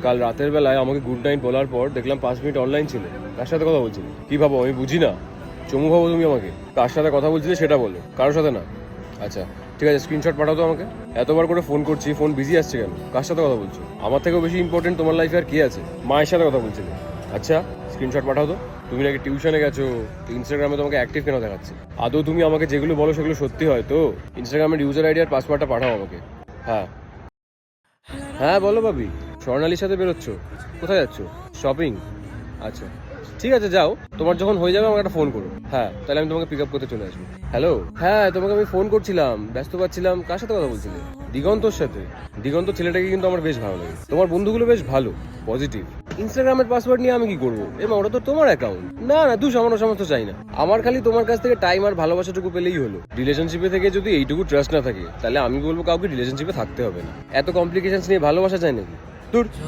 কাল রাতের বেলায় আমাকে গুড নাইট বলার পর দেখলাম 5 মিনিট অনলাইন ছিল। কার সাথে কথা বলছিলে? কি ভাবো আমি বুঝি না? চমু ভাবো তুমি আমাকে? কার সাথে কথা বলছিলে সেটা বলো, কারোর সাথে না। আচ্ছা ঠিক আছে, স্ক্রিনশট পাঠাও তো আমাকে। এতবার করে ফোন করছি, ফোন বিজি আসছে কেন? কার সাথে কথা বলছো? আমার থেকেও বেশি ইম্পর্টেন্ট তোমার লাইফে আর কি আছে? মায়ের সাথে কথা বলছিলে? আচ্ছা স্ক্রিনশট পাঠাও তো। তুমি নাকি টিউশনে গেছো, ইনস্টাগ্রামে তোমাকে অ্যাক্টিভ কেন দেখাচ্ছে? আদৌ তুমি আমাকে যেগুলো বলো সেগুলো সত্যি হয় তো? ইনস্টাগ্রামের ইউজার আইডি আর পাসওয়ার্ডটা পাঠাও আমাকে। হ্যাঁ হ্যাঁ বলো ভাবি। স্বর্ণালীর সাথে বেরোচ্ছ? কোথায় যাচ্ছ? শপিং? আচ্ছা ঠিক আছে যাও, তোমার যখন হয়ে যাবে আমাকে একটা ফোন করো। হ্যাঁ তাহলে আমি তোমাকে পিক আপ করতে চলে আসবো। হ্যালো, হ্যাঁ তোমাকে আমি ফোন করছিলাম, ব্যস্ত পাচ্ছিলাম। কার সাথে কথা বলছিলে? দিগন্তর সাথে? দিগন্ত ছেলেটাকে কিন্তু আমার বেশ ভালো লাগে। তোমার বন্ধুগুলো বেশ ভালো, পজিটিভ। ইনস্টাগ্রামের পাসওয়ার্ড নিয়ে আমি কি করবো? ওটা তো তোমার অ্যাকাউন্ট। না না, সামান্য সমস্ত চাই না। আমার খালি তোমার কাছ থেকে টাইম আর ভালোবাসাটুকু পেলেই হলো। রিলেশনশিপে থেকে যদি এইটুকু ট্রাস্ট না থাকে তাহলে আমি বলবো কাউকে রিলেশনশিপে থাকতে হবে না। এত কমপ্লিকেশনস নিয়ে ভালোবাসা চাই নাকি? দূর।